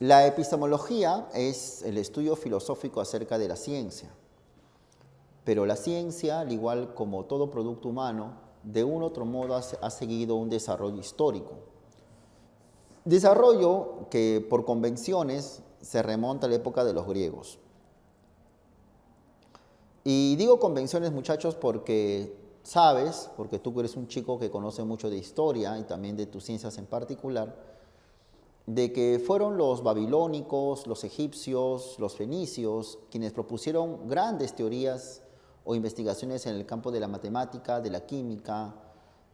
La epistemología es el estudio filosófico acerca de la ciencia, pero la ciencia, al igual como todo producto humano, de un u otro modo ha seguido un desarrollo histórico. Desarrollo que por convenciones se remonta a la época de los griegos. Y digo convenciones, muchachos, porque sabes, porque tú eres un chico que conoce mucho de historia y también de tus ciencias en particular, de que fueron los babilónicos, los egipcios, los fenicios, quienes propusieron grandes teorías o investigaciones en el campo de la matemática, de la química,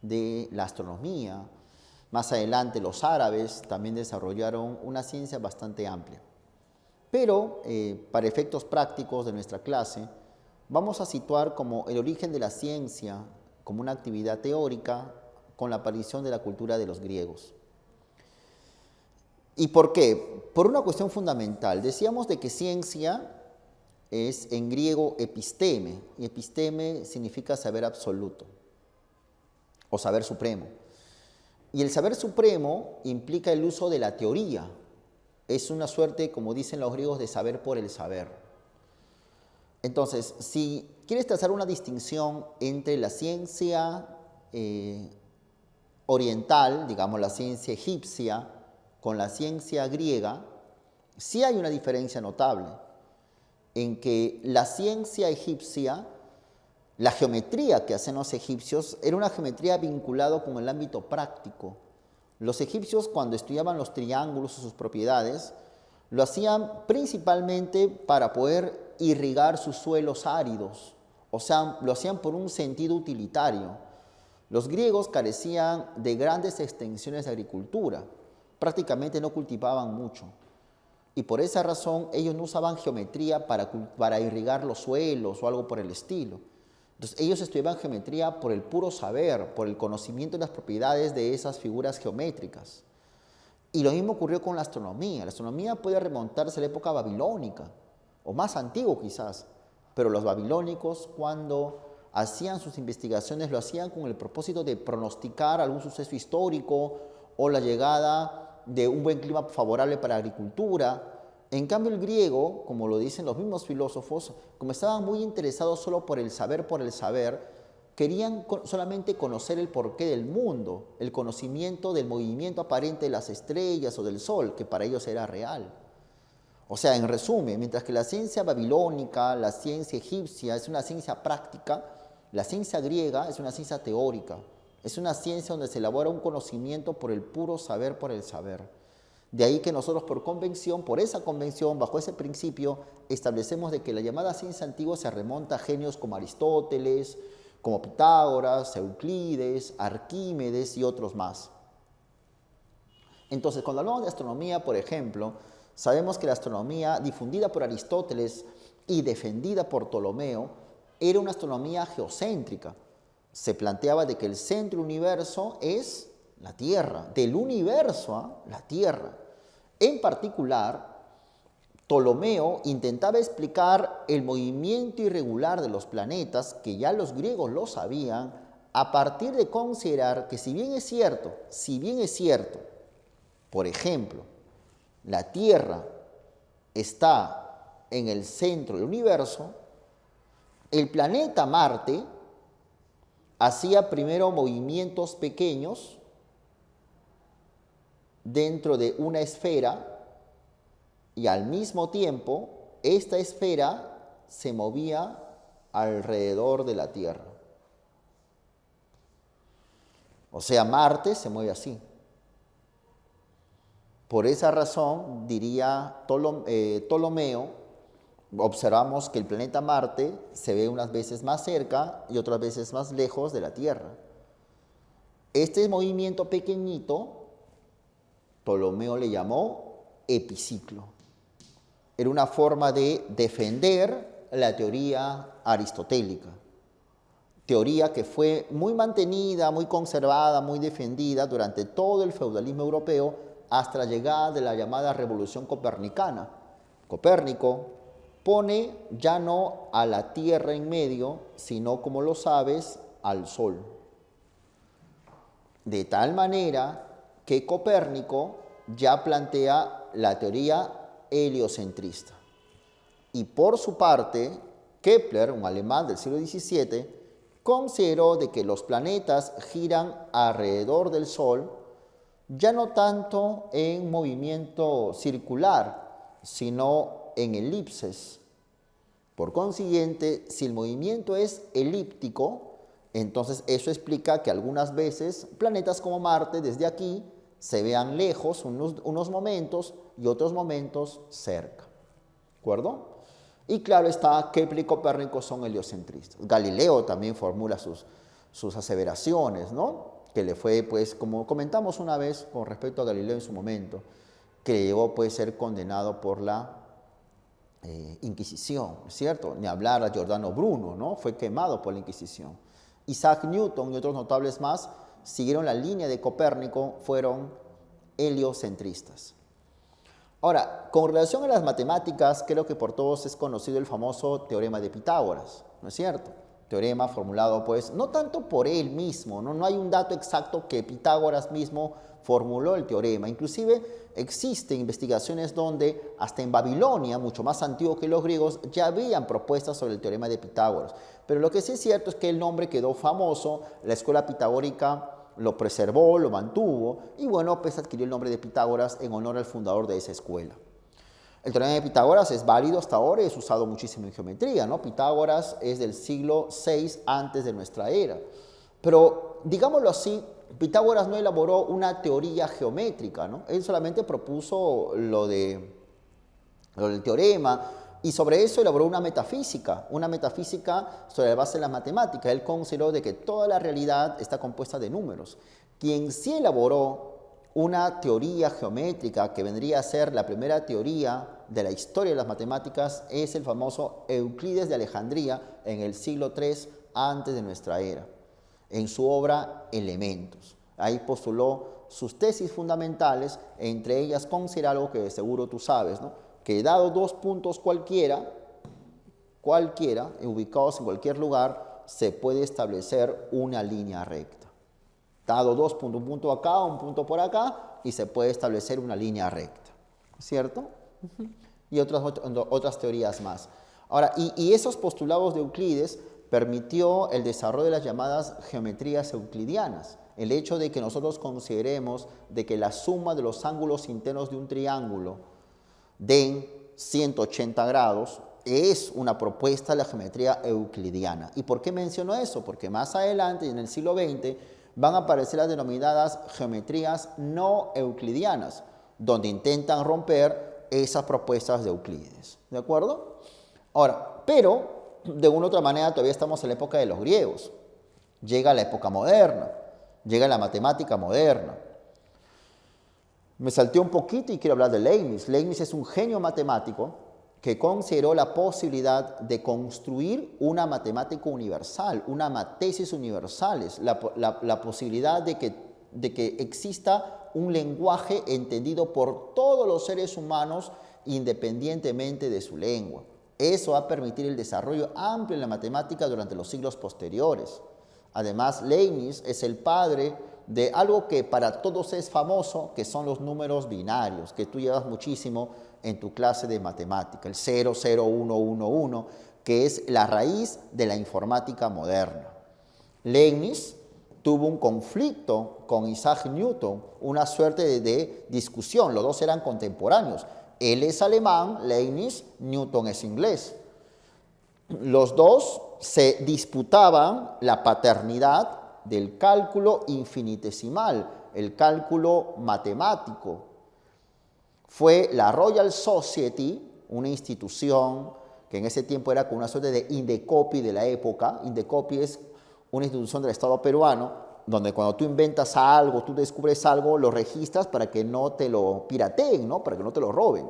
de la astronomía. Más adelante los árabes también desarrollaron una ciencia bastante amplia. Pero para efectos prácticos de nuestra clase, vamos a situar como el origen de la ciencia como una actividad teórica con la aparición de la cultura de los griegos. ¿Y por qué? Por una cuestión fundamental. Decíamos de que ciencia es en griego episteme, y episteme significa saber absoluto o saber supremo. Y el saber supremo implica el uso de la teoría. Es una suerte, como dicen los griegos, de saber por el saber. Entonces, si quieres trazar una distinción entre la ciencia oriental, digamos la ciencia egipcia, con la ciencia griega, sí hay una diferencia notable en que la ciencia egipcia, la geometría que hacen los egipcios, era una geometría vinculada con el ámbito práctico. Los egipcios, cuando estudiaban los triángulos y sus propiedades, lo hacían principalmente para poder irrigar sus suelos áridos, o sea, lo hacían por un sentido utilitario. Los griegos carecían de grandes extensiones de agricultura, prácticamente no cultivaban mucho. Y por esa razón ellos no usaban geometría para irrigar los suelos o algo por el estilo. Entonces ellos estudiaban geometría por el puro saber, por el conocimiento de las propiedades de esas figuras geométricas. Y lo mismo ocurrió con la astronomía. La astronomía puede remontarse a la época babilónica, o más antiguo quizás, pero los babilónicos cuando hacían sus investigaciones lo hacían con el propósito de pronosticar algún suceso histórico o la llegada de un buen clima favorable para la agricultura. En cambio el griego, como lo dicen los mismos filósofos, como estaban muy interesados solo por el saber, querían solamente conocer el porqué del mundo, el conocimiento del movimiento aparente de las estrellas o del sol, que para ellos era real. O sea, en resumen, mientras que la ciencia babilónica, la ciencia egipcia es una ciencia práctica, la ciencia griega es una ciencia teórica. Es una ciencia donde se elabora un conocimiento por el puro saber por el saber. De ahí que nosotros por convención, por esa convención, bajo ese principio, establecemos de que la llamada ciencia antigua se remonta a genios como Aristóteles, como Pitágoras, Euclides, Arquímedes y otros más. Entonces, cuando hablamos de astronomía, por ejemplo, sabemos que la astronomía difundida por Aristóteles y defendida por Ptolomeo era una astronomía geocéntrica. Se planteaba de que el centro del universo es la Tierra, del universo la Tierra. En particular, Ptolomeo intentaba explicar el movimiento irregular de los planetas, que ya los griegos lo sabían, a partir de considerar que si bien es cierto, por ejemplo, la Tierra está en el centro del universo, el planeta Marte hacía primero movimientos pequeños dentro de una esfera y al mismo tiempo esta esfera se movía alrededor de la Tierra. O sea, Marte se mueve así. Por esa razón, diría Ptolomeo, observamos que el planeta Marte se ve unas veces más cerca y otras veces más lejos de la Tierra. Este movimiento pequeñito, Ptolomeo le llamó epiciclo. Era una forma de defender la teoría aristotélica. Teoría que fue muy mantenida, muy conservada, muy defendida durante todo el feudalismo europeo hasta la llegada de la llamada Revolución Copernicana. Copérnico pone ya no a la Tierra en medio, sino, como lo sabes, al Sol. De tal manera que Copérnico ya plantea la teoría heliocentrista. Y por su parte, Kepler, un alemán del siglo XVII, consideró de que los planetas giran alrededor del Sol, ya no tanto en movimiento circular, sino en elipses. Por consiguiente, si el movimiento es elíptico, entonces eso explica que algunas veces planetas como Marte desde aquí se vean lejos unos momentos y otros momentos cerca. ¿De acuerdo? Y claro está, Kepler y Copérnico son heliocentristas. Galileo también formula sus aseveraciones, ¿no? Que le fue, pues, como comentamos una vez con respecto a Galileo en su momento, que llegó a ser condenado por la Inquisición, ¿cierto? Ni hablar a Giordano Bruno, ¿no? Fue quemado por la Inquisición. Isaac Newton y otros notables más siguieron la línea de Copérnico, fueron heliocentristas. Ahora, con relación a las matemáticas, creo que por todos es conocido el famoso teorema de Pitágoras, ¿no es cierto? Teorema formulado, pues, no tanto por él mismo, no hay un dato exacto que Pitágoras mismo formuló el teorema. Inclusive existen investigaciones donde hasta en Babilonia, mucho más antiguo que los griegos, ya habían propuestas sobre el teorema de Pitágoras. Pero lo que sí es cierto es que el nombre quedó famoso, la escuela pitagórica lo preservó, lo mantuvo, y bueno, pues adquirió el nombre de Pitágoras en honor al fundador de esa escuela. El teorema de Pitágoras es válido hasta ahora y es usado muchísimo en geometría, ¿no? Pitágoras es del siglo VI antes de nuestra era. Pero, digámoslo así, Pitágoras no elaboró una teoría geométrica, ¿no? Él solamente propuso lo del teorema y sobre eso elaboró una metafísica sobre la base de la matemática. Él consideró de que toda la realidad está compuesta de números. Quien sí elaboró una teoría geométrica que vendría a ser la primera teoría de la historia de las matemáticas es el famoso Euclides de Alejandría en el siglo III antes de nuestra era, en su obra Elementos. Ahí postuló sus tesis fundamentales, entre ellas considera algo que de seguro tú sabes, ¿no? Que dado dos puntos cualquiera, ubicados en cualquier lugar, se puede establecer una línea recta. Dado dos puntos, un punto acá, un punto por acá, y se puede establecer una línea recta, ¿cierto? Y otras teorías más. Ahora, y esos postulados de Euclides permitió el desarrollo de las llamadas geometrías euclidianas. El hecho de que nosotros consideremos de que la suma de los ángulos internos de un triángulo den 180 grados es una propuesta de la geometría euclidiana. ¿Y por qué menciono eso? Porque más adelante, en el siglo XX, van a aparecer las denominadas geometrías no euclidianas, donde intentan romper esas propuestas de Euclides. ¿De acuerdo? Ahora, pero de una u otra manera todavía estamos en la época de los griegos. Llega la época moderna, llega la matemática moderna. Me salté un poquito y quiero hablar de Leibniz. Leibniz es un genio matemático que consideró la posibilidad de construir una matemática universal, una matesis universales, la posibilidad de que exista un lenguaje entendido por todos los seres humanos independientemente de su lengua. Eso va a permitir el desarrollo amplio en la matemática durante los siglos posteriores. Además, Leibniz es el padre de algo que para todos es famoso, que son los números binarios, que tú llevas muchísimo en tu clase de matemática, el 0, 0, 1, 1, 1, que es la raíz de la informática moderna. Leibniz tuvo un conflicto con Isaac Newton, una suerte de discusión, los dos eran contemporáneos. Él es alemán, Leibniz, Newton es inglés. Los dos se disputaban la paternidad del cálculo infinitesimal, el cálculo matemático. Fue la Royal Society, una institución que en ese tiempo era como una suerte de Indecopi de la época. Indecopi es una institución del Estado peruano, donde cuando tú inventas algo, tú descubres algo, lo registras para que no te lo pirateen, ¿no? Para que no te lo roben.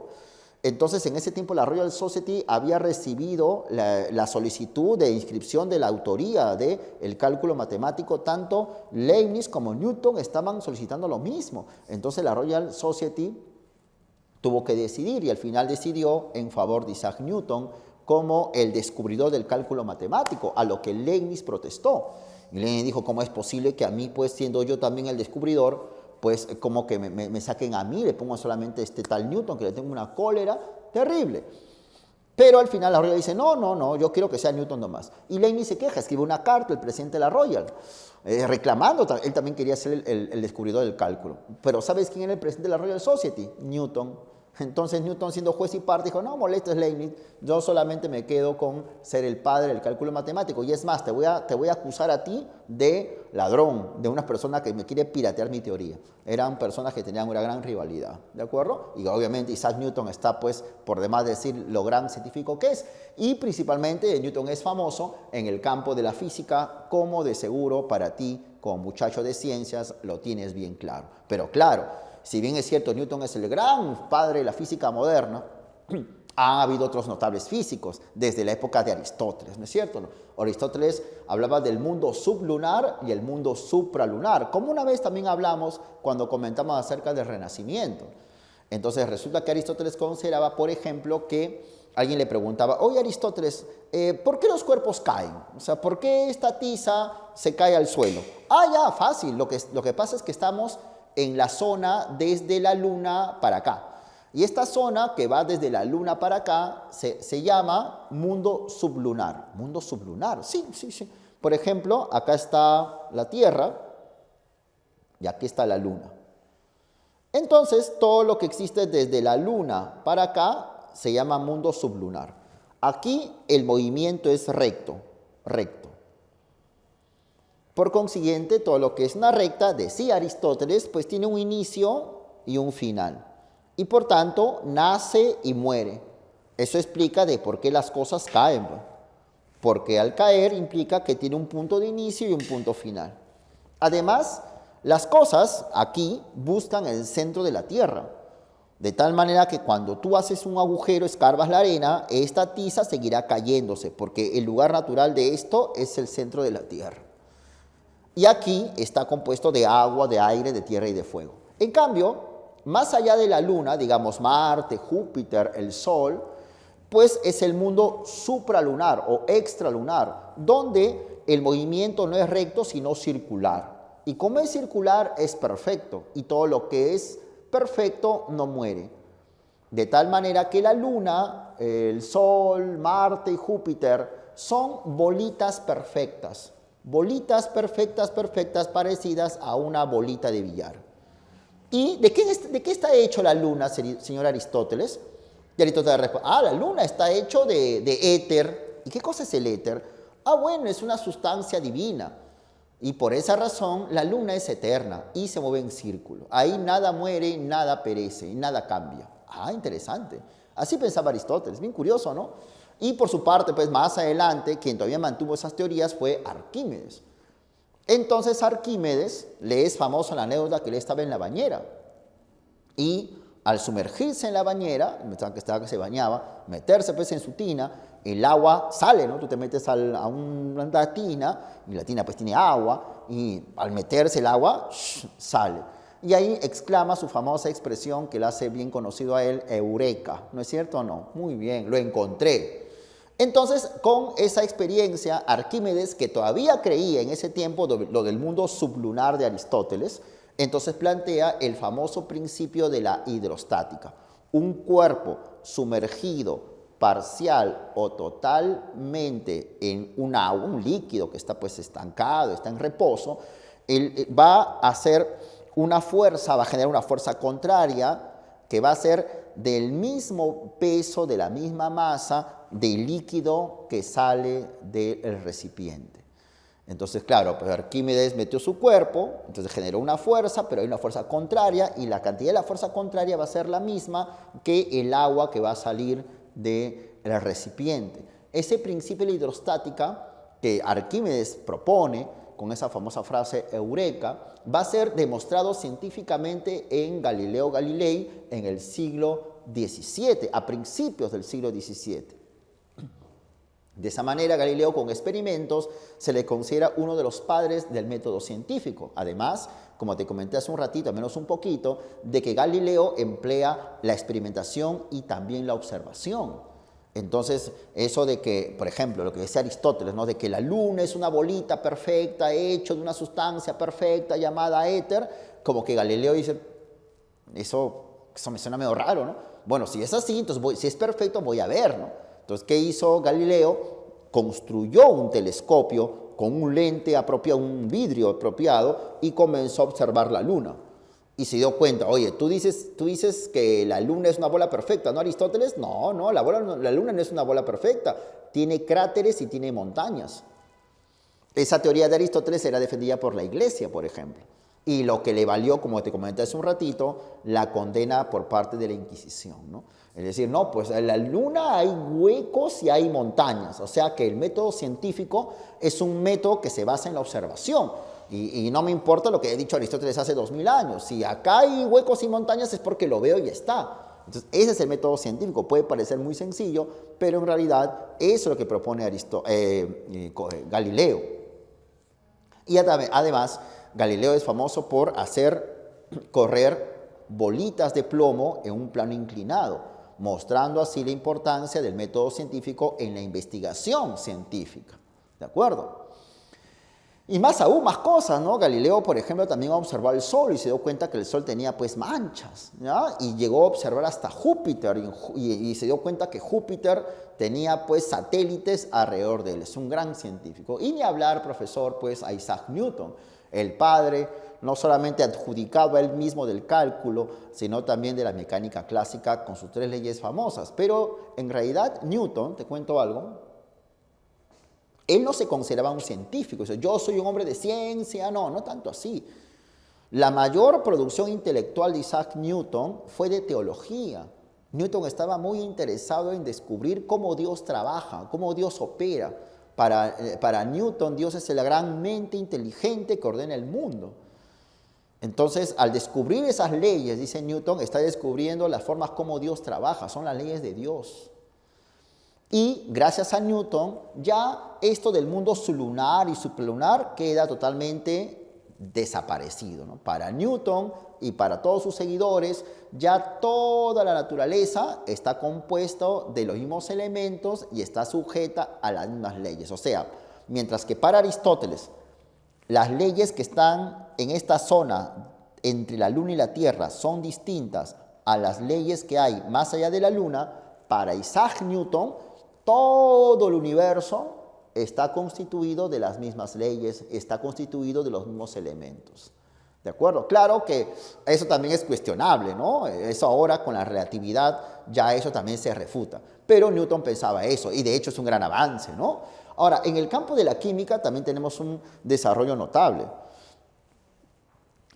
Entonces, en ese tiempo la Royal Society había recibido la solicitud de inscripción de la autoría del cálculo matemático. Tanto Leibniz como Newton estaban solicitando lo mismo. Entonces, la Royal Society tuvo que decidir y al final decidió en favor de Isaac Newton como el descubridor del cálculo matemático, a lo que Leibniz protestó. Y Leibniz dijo, ¿cómo es posible que a mí, pues siendo yo también el descubridor, pues como que me saquen a mí, le pongo solamente este tal Newton, que le tengo una cólera terrible. Pero al final la Royal dice, no, yo quiero que sea Newton nomás. Y Leibniz se queja, escribe una carta al presidente de la Royal, reclamando, él también quería ser el descubridor del cálculo. Pero ¿sabes quién era el presidente de la Royal Society? Newton. Entonces Newton, siendo juez y parte, dijo, no molestes Leibniz, yo solamente me quedo con ser el padre del cálculo matemático. Y es más, te voy a acusar a ti de ladrón, de una persona que me quiere piratear mi teoría. Eran personas que tenían una gran rivalidad, ¿de acuerdo? Y obviamente Isaac Newton está, pues, por demás decir lo gran científico que es. Y principalmente Newton es famoso en el campo de la física, como de seguro para ti, como muchacho de ciencias, lo tienes bien claro. Pero claro, si bien es cierto, Newton es el gran padre de la física moderna, ha habido otros notables físicos desde la época de Aristóteles, ¿no es cierto? Aristóteles hablaba del mundo sublunar y el mundo supralunar, como una vez también hablamos cuando comentamos acerca del Renacimiento. Entonces resulta que Aristóteles consideraba, por ejemplo, que alguien le preguntaba, oye Aristóteles, ¿por qué los cuerpos caen? O sea, ¿por qué esta tiza se cae al suelo? Ah, ya, fácil, lo que pasa es que estamos en la zona desde la Luna para acá. Y esta zona que va desde la Luna para acá se llama mundo sublunar. Mundo sublunar, sí. Por ejemplo, acá está la Tierra y aquí está la Luna. Entonces, todo lo que existe desde la Luna para acá se llama mundo sublunar. Aquí el movimiento es recto. Por consiguiente, todo lo que es una recta, decía Aristóteles, pues tiene un inicio y un final. Y por tanto, nace y muere. Eso explica de por qué las cosas caen. Porque al caer implica que tiene un punto de inicio y un punto final. Además, las cosas aquí buscan el centro de la Tierra. De tal manera que cuando tú haces un agujero, escarbas la arena, esta tiza seguirá cayéndose, porque el lugar natural de esto es el centro de la Tierra. Y aquí está compuesto de agua, de aire, de tierra y de fuego. En cambio, más allá de la Luna, digamos Marte, Júpiter, el Sol, pues es el mundo supralunar o extralunar, donde el movimiento no es recto, sino circular. Y como es circular, es perfecto. Y todo lo que es perfecto no muere. De tal manera que la Luna, el Sol, Marte y Júpiter son bolitas perfectas. Bolitas perfectas, parecidas a una bolita de billar. ¿Y de qué está hecho la Luna, señor Aristóteles? Y Aristóteles responde, la Luna está hecho de éter. ¿Y qué cosa es el éter? Bueno, es una sustancia divina. Y por esa razón la Luna es eterna y se mueve en círculo. Ahí nada muere, nada perece y nada cambia. Interesante. Así pensaba Aristóteles, bien curioso, ¿no? Y por su parte, pues más adelante, quien todavía mantuvo esas teorías fue Arquímedes. Entonces Arquímedes, le es famosa la anécdota que él estaba en la bañera. Y al sumergirse en la bañera, que se bañaba, meterse pues en su tina, el agua sale, ¿no? Tú te metes a una tina, y la tina pues tiene agua, y al meterse el agua, sale. Y ahí exclama su famosa expresión que le hace bien conocido a él, eureka. ¿No es cierto o no? Muy bien, lo encontré. Entonces, con esa experiencia, Arquímedes, que todavía creía en ese tiempo lo del mundo sublunar de Aristóteles, entonces plantea el famoso principio de la hidrostática. Un cuerpo sumergido parcial o totalmente en un agua, un líquido que está pues estancado, está en reposo, él va a hacer una fuerza, va a generar una fuerza contraria que va a ser del mismo peso, de la misma masa del líquido que sale del recipiente. Entonces, claro, pues Arquímedes metió su cuerpo, entonces generó una fuerza, pero hay una fuerza contraria y la cantidad de la fuerza contraria va a ser la misma que el agua que va a salir del recipiente. Ese principio de la hidrostática que Arquímedes propone con esa famosa frase eureka, va a ser demostrado científicamente en Galileo Galilei en el siglo XVII, a principios del siglo XVII. De esa manera, Galileo, con experimentos, se le considera uno de los padres del método científico. Además, como te comenté hace un ratito, al menos un poquito, de que Galileo emplea la experimentación y también la observación. Entonces, eso de que, por ejemplo, lo que decía Aristóteles, ¿no? De que la luna es una bolita perfecta, hecho de una sustancia perfecta llamada éter, como que Galileo dice, eso me suena medio raro, ¿no? Bueno, si es así, entonces si es perfecto, voy a ver, ¿no? Entonces, ¿qué hizo Galileo? Construyó un telescopio con un lente apropiado, un vidrio apropiado, y comenzó a observar la luna. Y se dio cuenta, oye, tú dices que la luna es una bola perfecta, ¿no, Aristóteles? No, la luna no es una bola perfecta, tiene cráteres y tiene montañas. Esa teoría de Aristóteles era defendida por la Iglesia, por ejemplo, y lo que le valió, como te comenté hace un ratito, la condena por parte de la Inquisición, ¿no? Es decir, no, pues en la luna hay huecos y hay montañas, o sea que el método científico es un método que se basa en la observación, y no me importa lo que he dicho Aristóteles hace 2000 años, si acá hay huecos y montañas es porque lo veo y ya está. Entonces, ese es el método científico, puede parecer muy sencillo, pero en realidad eso es lo que propone Galileo. Y además, Galileo es famoso por hacer correr bolitas de plomo en un plano inclinado, mostrando así la importancia del método científico en la investigación científica. ¿De acuerdo? Y más aún, más cosas, ¿no? Galileo, por ejemplo, también observó el Sol y se dio cuenta que el Sol tenía pues manchas, ¿ya? Y llegó a observar hasta Júpiter y se dio cuenta que Júpiter tenía pues satélites alrededor de él. Es un gran científico. Y ni hablar, profesor, pues a Isaac Newton, el padre, no solamente adjudicado a él mismo del cálculo, sino también de la mecánica clásica con sus 3 leyes famosas. Pero en realidad Newton, te cuento algo, él no se consideraba un científico, dice, yo soy un hombre de ciencia, no tanto así. La mayor producción intelectual de Isaac Newton fue de teología. Newton estaba muy interesado en descubrir cómo Dios trabaja, cómo Dios opera. Para Newton, Dios es la gran mente inteligente que ordena el mundo. Entonces, al descubrir esas leyes, dice Newton, está descubriendo las formas como Dios trabaja, son las leyes de Dios. Y gracias a Newton, ya esto del mundo sublunar y sublunar queda totalmente desaparecido, ¿no? Para Newton y para todos sus seguidores, ya toda la naturaleza está compuesta de los mismos elementos y está sujeta a las mismas leyes. O sea, mientras que para Aristóteles, las leyes que están en esta zona entre la Luna y la Tierra son distintas a las leyes que hay más allá de la Luna, para Isaac Newton, todo el universo está constituido de las mismas leyes, está constituido de los mismos elementos. ¿De acuerdo? Claro que eso también es cuestionable, ¿no? Eso ahora con la relatividad ya eso también se refuta. Pero Newton pensaba eso y de hecho es un gran avance, ¿no? Ahora, en el campo de la química también tenemos un desarrollo notable.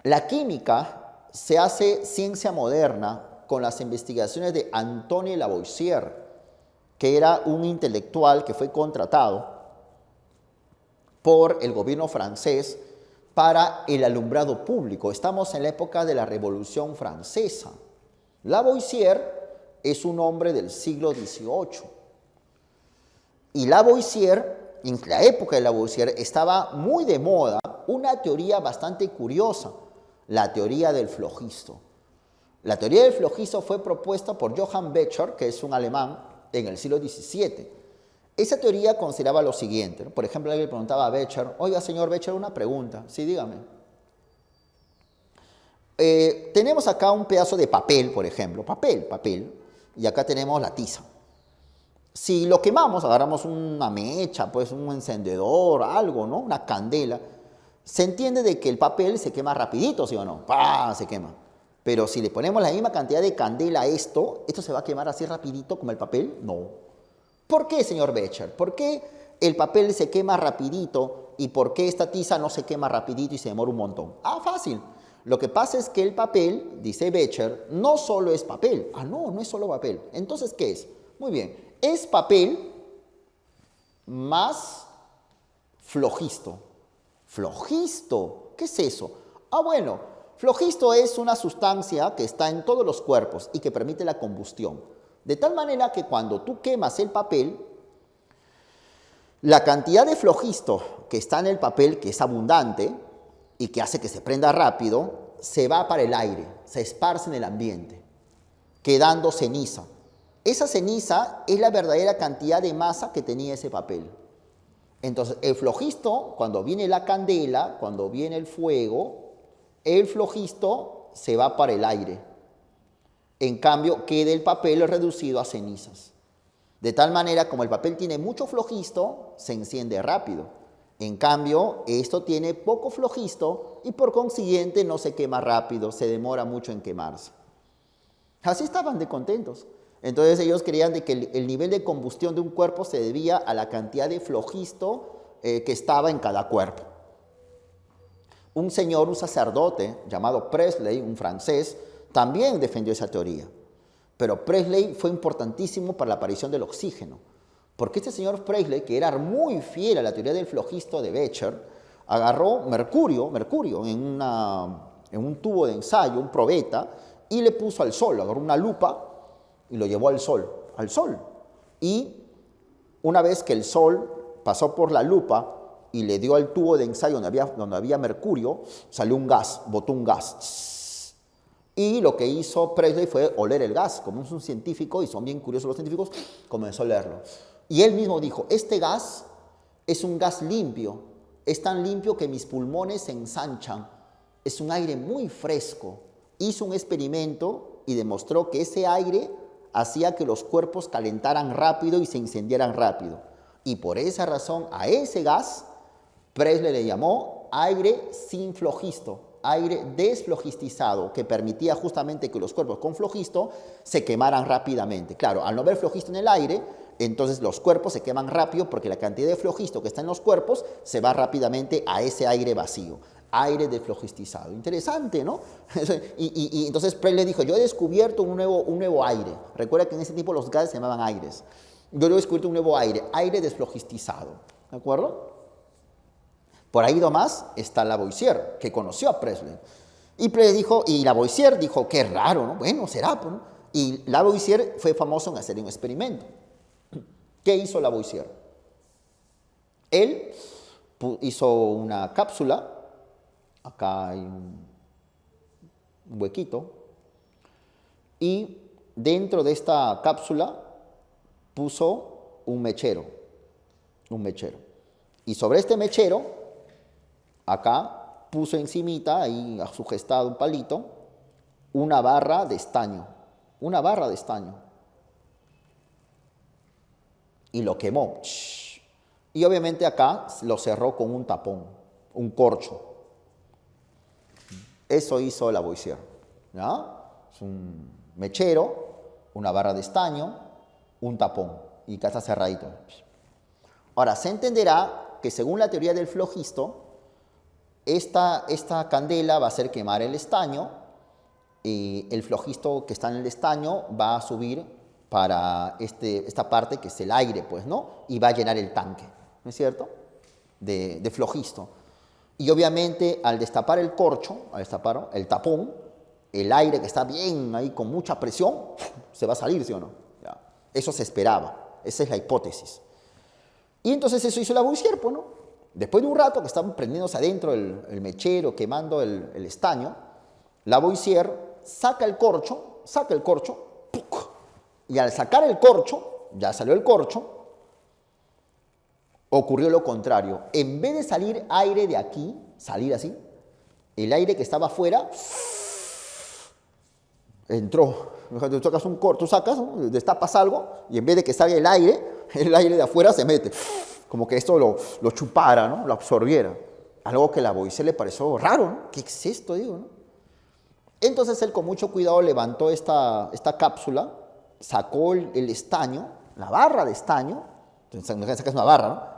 La química se hace ciencia moderna con las investigaciones de Antoine Lavoisier, que era un intelectual que fue contratado por el gobierno francés para el alumbrado público. Estamos en la época de la Revolución Francesa. Lavoisier es un hombre del siglo XVIII. Y Lavoisier, en la época de Lavoisier, estaba muy de moda una teoría bastante curiosa, la teoría del flogisto. La teoría del flogisto fue propuesta por Johann Becher, que es un alemán, en el siglo XVII. Esa teoría consideraba lo siguiente, ¿no? Por ejemplo, alguien le preguntaba a Becher, oiga, señor Becher, una pregunta. Sí, dígame. Tenemos acá un pedazo de papel, por ejemplo, papel, y acá tenemos la tiza. Si lo quemamos, agarramos una mecha, pues un encendedor, algo, ¿no? Una candela, se entiende de que el papel se quema rapidito, ¿sí o no? ¡Pah! Se quema. Pero si le ponemos la misma cantidad de candela a esto se va a quemar así rapidito como el papel. No. ¿Por qué, señor Becher? ¿Por qué el papel se quema rapidito y por qué esta tiza no se quema rapidito y se demora un montón? Ah, fácil. Lo que pasa es que el papel, dice Becher, no solo es papel. Ah, no es solo papel. Entonces, ¿qué es? Muy bien. Es papel más flogisto. ¿Flogisto? ¿Qué es eso? Ah, bueno. Flogisto es una sustancia que está en todos los cuerpos y que permite la combustión. De tal manera que cuando tú quemas el papel, la cantidad de flogisto que está en el papel, que es abundante y que hace que se prenda rápido, se va para el aire, se esparce en el ambiente, quedando ceniza. esa ceniza es la verdadera cantidad de masa que tenía ese papel. Entonces, el flojisto, cuando viene la candela, cuando viene el fuego, el flojisto se va para el aire. En cambio, queda el papel reducido a cenizas. De tal manera, como el papel tiene mucho flojisto, se enciende rápido. En cambio, esto tiene poco flojisto y por consiguiente no se quema rápido, se demora mucho en quemarse. Así estaban de contentos. Entonces ellos creían de que el nivel de combustión de un cuerpo se debía a la cantidad de flojisto que estaba en cada cuerpo. Un señor, un sacerdote llamado Presley, un francés, también defendió esa teoría. Pero Presley fue importantísimo para la aparición del oxígeno. Porque este señor Presley, que era muy fiel a la teoría del flojisto de Becher, agarró mercurio en un tubo de ensayo, un probeta, y le puso al sol, agarró una lupa y lo llevó al sol. Y una vez que el sol pasó por la lupa y le dio al tubo de ensayo donde había mercurio, salió un gas, botó un gas. Y lo que hizo Presley fue oler el gas. Como es un científico, y son bien curiosos los científicos, comenzó a olerlo. Y él mismo dijo, este gas es un gas limpio, es tan limpio que mis pulmones se ensanchan, es un aire muy fresco. Hizo un experimento y demostró que ese aire hacía que los cuerpos calentaran rápido y se incendiaran rápido. Y por esa razón a ese gas Presley le llamó aire sin flojisto, aire desflogistizado, que permitía justamente que los cuerpos con flojisto se quemaran rápidamente. Claro, al no haber flojisto en el aire, entonces los cuerpos se queman rápido porque la cantidad de flojisto que está en los cuerpos se va rápidamente a ese aire vacío. Aire desflogistizado. Interesante, ¿no? Y entonces Presley dijo, yo he descubierto un nuevo aire. Recuerda que en ese tiempo los gases se llamaban aires. Yo he descubierto un nuevo aire desflogistizado. ¿De acuerdo? Por ahí nomás está Lavoisier, que conoció a Presley. Y Lavoisier dijo, qué raro, ¿no? Bueno, será, ¿no? Y Lavoisier fue famoso en hacer un experimento. ¿Qué hizo Lavoisier? Él hizo una cápsula. Acá hay un huequito. Y dentro de esta cápsula puso un mechero. Y sobre este mechero, acá puso encimita, ahí sugestado un palito, una barra de estaño. Y lo quemó. Y obviamente acá lo cerró con un tapón, un corcho. Eso hizo Lavoisier, ¿ya? Es un mechero, una barra de estaño, un tapón, y acá está cerradito. Ahora, se entenderá que según la teoría del flojisto, esta candela va a hacer quemar el estaño, y el flojisto que está en el estaño va a subir para esta parte que es el aire, pues, ¿no? Y va a llenar el tanque, ¿no es cierto? De flojisto. Y obviamente al destapar el corcho, el tapón, el aire que está bien ahí con mucha presión, se va a salir, ¿sí o no? Ya. Eso se esperaba, esa es la hipótesis. Y entonces eso hizo Lavoisier, pues, ¿no? Después de un rato que estaban prendiéndose adentro el mechero, quemando el estaño, Lavoisier saca el corcho, ¡puc! Y al sacar el corcho, ya salió el corcho, ocurrió lo contrario. En vez de salir aire de aquí, salir así, el aire que estaba afuera entró. Tú sacas, ¿no? Destapas algo y en vez de que salga el aire de afuera se mete. Como que esto lo chupara, ¿no? Lo absorbiera. Algo que a Lavoisier le pareció raro, ¿no? ¿Qué es esto, digo, no? Entonces él con mucho cuidado levantó esta cápsula, sacó el estaño, la barra de estaño, entonces sacas una barra, ¿no?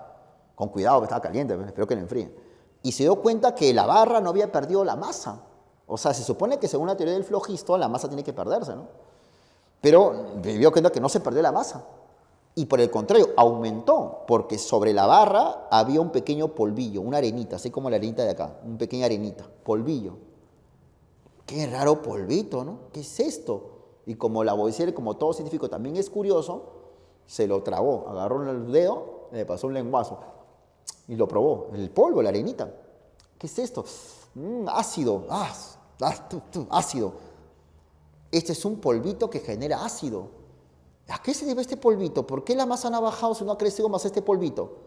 Con cuidado, que estaba caliente, espero que lo enfríe. Y se dio cuenta que la barra no había perdido la masa. O sea, se supone que según la teoría del flojisto, la masa tiene que perderse, ¿no? Pero dio cuenta que no se perdió la masa. Y por el contrario, aumentó, porque sobre la barra había un pequeño polvillo, una arenita, así como la arenita de acá, una pequeña arenita, polvillo. Qué raro polvito, ¿no? ¿Qué es esto? Y como Lavoisier, como todo científico también es curioso, se lo tragó, agarró el dedo, le pasó un lenguazo y lo probó, el polvo, la arenita. ¿Qué es esto? Ácido, ácido. Este es un polvito que genera ácido. ¿A qué se debe este polvito? ¿Por qué la masa no ha bajado si no ha crecido más este polvito?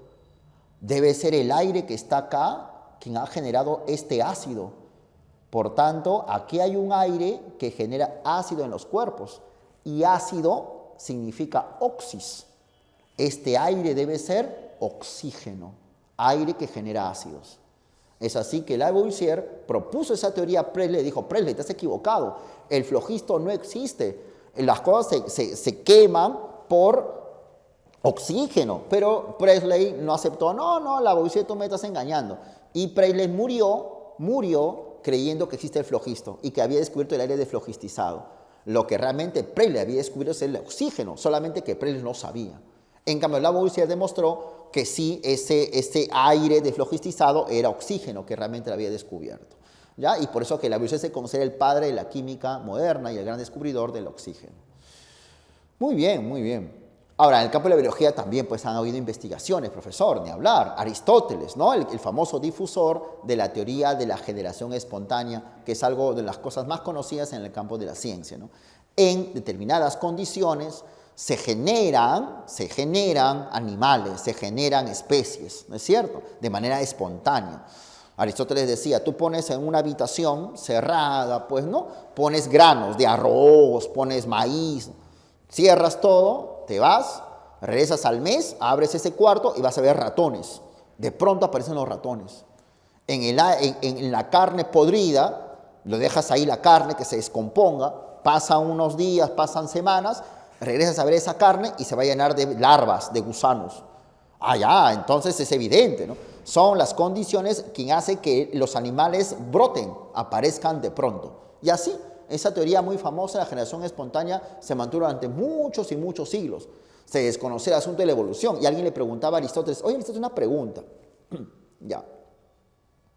Debe ser el aire que está acá quien ha generado este ácido. Por tanto, aquí hay un aire que genera ácido en los cuerpos. Y ácido significa oxis. Este aire debe ser oxígeno, aire que genera ácidos. Es así que Lavoisier propuso esa teoría a Presley. Dijo, Presley, te has equivocado. El flogisto no existe. Las cosas se queman por oxígeno. Pero Presley no aceptó. No, Lavoisier, tú me estás engañando. Y Presley murió creyendo que existe el flogisto y que había descubierto el aire desflogistizado. Lo que realmente Presley había descubierto es el oxígeno, solamente que Presley no sabía. En cambio, Lavoisier demostró que sí, ese aire desflogistizado era oxígeno, que realmente lo había descubierto. ¿Ya? Y por eso que Lavoisier se considera el padre de la química moderna y el gran descubridor del oxígeno. Muy bien, muy bien. Ahora, en el campo de la biología también pues, han habido investigaciones, profesor, ni hablar. Aristóteles, ¿no? El famoso difusor de la teoría de la generación espontánea, que es algo de las cosas más conocidas en el campo de la ciencia, ¿no? En determinadas condiciones se generan animales, se generan especies, ¿no es cierto? De manera espontánea. Aristóteles decía, tú pones en una habitación cerrada, pues, ¿no? Pones granos de arroz, pones maíz, cierras todo, te vas, regresas al mes, abres ese cuarto y vas a ver ratones. De pronto aparecen los ratones. En la carne podrida, lo dejas ahí la carne que se descomponga, pasan unos días, pasan semanas, regresas a ver esa carne y se va a llenar de larvas, de gusanos. Ya, entonces es evidente, ¿no? Son las condiciones que hacen que los animales broten, aparezcan de pronto. Y así, esa teoría muy famosa de la generación espontánea se mantuvo durante muchos y muchos siglos. Se desconocía el asunto de la evolución y alguien le preguntaba a Aristóteles, oye, Aristóteles, una pregunta. Ya,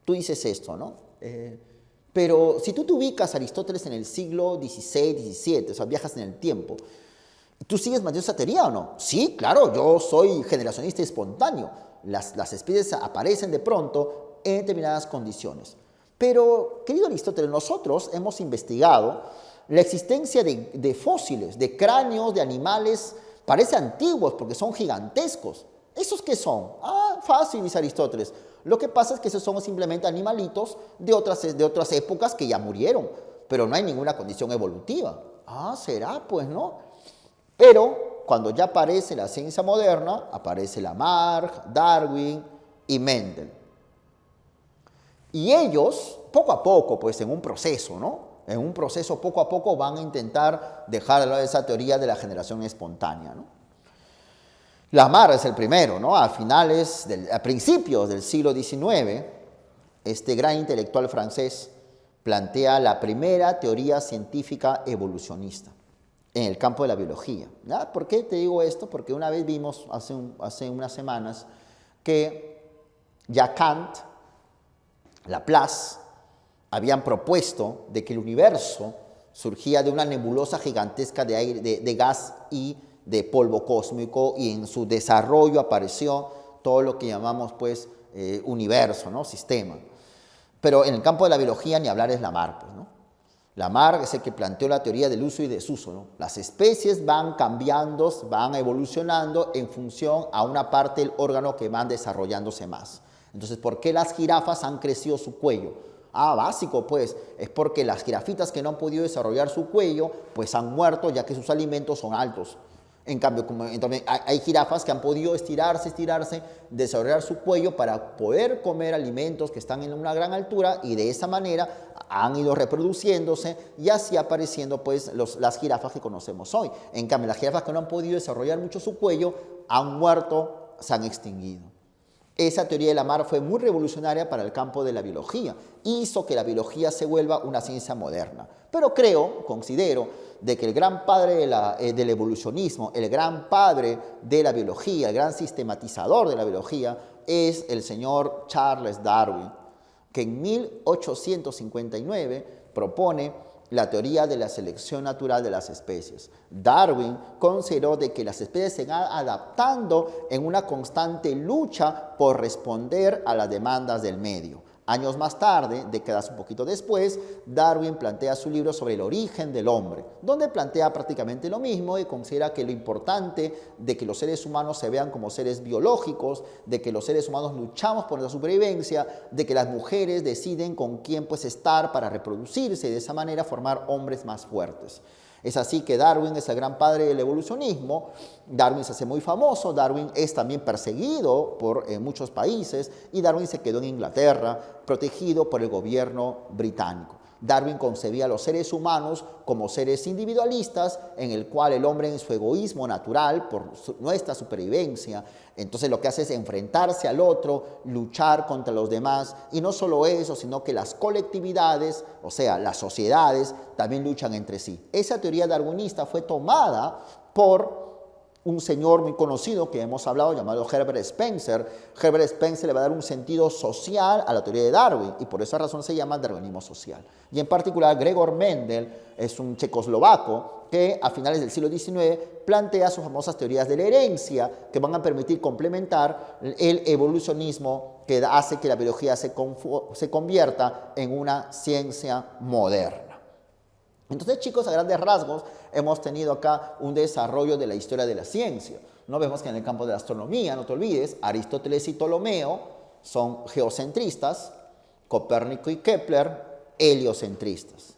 tú dices esto, ¿no? Pero si tú te ubicas a Aristóteles en el siglo XVI, XVII, o sea, viajas en el tiempo, ¿tú sigues manteniendo esa teoría o no? Sí, claro, yo soy generacionista espontáneo. Las especies aparecen de pronto en determinadas condiciones. Pero, querido Aristóteles, nosotros hemos investigado la existencia de fósiles, de cráneos de animales, parece antiguos porque son gigantescos. ¿Esos qué son? Fácil, dice Aristóteles. Lo que pasa es que esos son simplemente animalitos de otras épocas que ya murieron, pero no hay ninguna condición evolutiva. Será, pues, ¿no? Pero cuando ya aparece la ciencia moderna, aparece Lamarck, Darwin y Mendel. Y ellos, poco a poco, pues en un proceso, ¿no? En un proceso poco a poco van a intentar dejar de lado esa teoría de la generación espontánea, ¿no? Lamarck es el primero, ¿no? A principios del siglo XIX, este gran intelectual francés plantea la primera teoría científica evolucionista en el campo de la biología. ¿Ya? ¿Por qué te digo esto? Porque una vez vimos hace unas semanas que ya Kant, Laplace, habían propuesto de que el universo surgía de una nebulosa gigantesca de aire, de gas y de polvo cósmico, y en su desarrollo apareció todo lo que llamamos pues universo, ¿no? Sistema. Pero en el campo de la biología ni hablar es Lamarck, pues, ¿no? Lamarck es el que planteó la teoría del uso y desuso, ¿no? Las especies van cambiando, van evolucionando en función a una parte del órgano que van desarrollándose más. Entonces, ¿por qué las jirafas han crecido su cuello? Básico, pues, es porque las jirafitas que no han podido desarrollar su cuello, pues han muerto ya que sus alimentos son altos. En cambio, entonces, hay jirafas que han podido estirarse, desarrollar su cuello para poder comer alimentos que están en una gran altura, y de esa manera han ido reproduciéndose y así apareciendo pues las jirafas que conocemos hoy. En cambio, las jirafas que no han podido desarrollar mucho su cuello han muerto, se han extinguido. Esa teoría de Lamarck fue muy revolucionaria para el campo de la biología. Hizo que la biología se vuelva una ciencia moderna. Pero considero, de que el gran padre del evolucionismo, el gran padre de la biología, el gran sistematizador de la biología, es el señor Charles Darwin, que en 1859 propone la teoría de la selección natural de las especies. Darwin consideró de que las especies se van adaptando en una constante lucha por responder a las demandas del medio. Años más tarde, décadas un poquito después, Darwin plantea su libro sobre el origen del hombre, donde plantea prácticamente lo mismo y considera que lo importante de que los seres humanos se vean como seres biológicos, de que los seres humanos luchamos por la supervivencia, de que las mujeres deciden con quién pues estar para reproducirse y de esa manera formar hombres más fuertes. Es así que Darwin es el gran padre del evolucionismo. Darwin se hace muy famoso, Darwin es también perseguido por muchos países y Darwin se quedó en Inglaterra, protegido por el gobierno británico. Darwin concebía a los seres humanos como seres individualistas en el cual el hombre en su egoísmo natural por nuestra supervivencia, entonces lo que hace es enfrentarse al otro, luchar contra los demás y no solo eso, sino que las colectividades, o sea, las sociedades también luchan entre sí. Esa teoría darwinista fue tomada por un señor muy conocido que hemos hablado llamado Herbert Spencer. Herbert Spencer le va a dar un sentido social a la teoría de Darwin y por esa razón se llama darwinismo social. Y en particular Gregor Mendel es un checoslovaco que a finales del siglo XIX plantea sus famosas teorías de la herencia que van a permitir complementar el evolucionismo que hace que la biología se convierta en una ciencia moderna. Entonces, chicos, a grandes rasgos, hemos tenido acá un desarrollo de la historia de la ciencia. No vemos que en el campo de la astronomía, no te olvides, Aristóteles y Ptolomeo son geocentristas, Copérnico y Kepler, heliocentristas.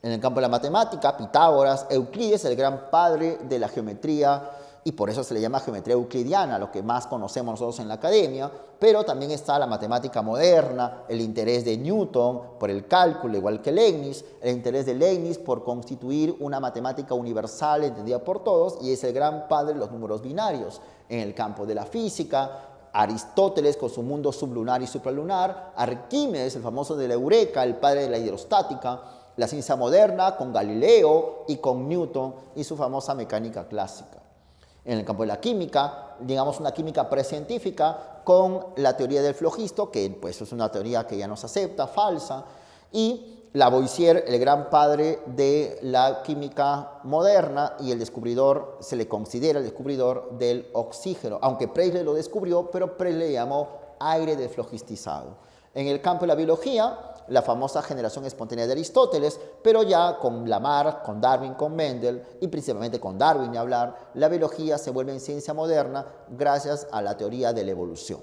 En el campo de la matemática, Pitágoras, Euclides, el gran padre de la geometría, y por eso se le llama geometría euclidiana, lo que más conocemos nosotros en la academia, pero también está la matemática moderna, el interés de Newton por el cálculo, igual que Leibniz, el interés de Leibniz por constituir una matemática universal entendida por todos, y es el gran padre de los números binarios. En el campo de la física, Aristóteles con su mundo sublunar y supralunar, Arquímedes, el famoso de la Eureka, el padre de la hidrostática, la ciencia moderna con Galileo y con Newton y su famosa mecánica clásica. En el campo de la química, digamos una química precientífica con la teoría del flogisto, que pues es una teoría que ya no se acepta, falsa, y Lavoisier, el gran padre de la química moderna y el descubridor, se le considera el descubridor del oxígeno, aunque Presley lo descubrió, pero Presley le llamó aire desflogistizado. En el campo de la biología, la famosa generación espontánea de Aristóteles, pero ya con Lamarck, con Darwin, con Mendel y principalmente con Darwin ni hablar, la biología se vuelve en ciencia moderna gracias a la teoría de la evolución.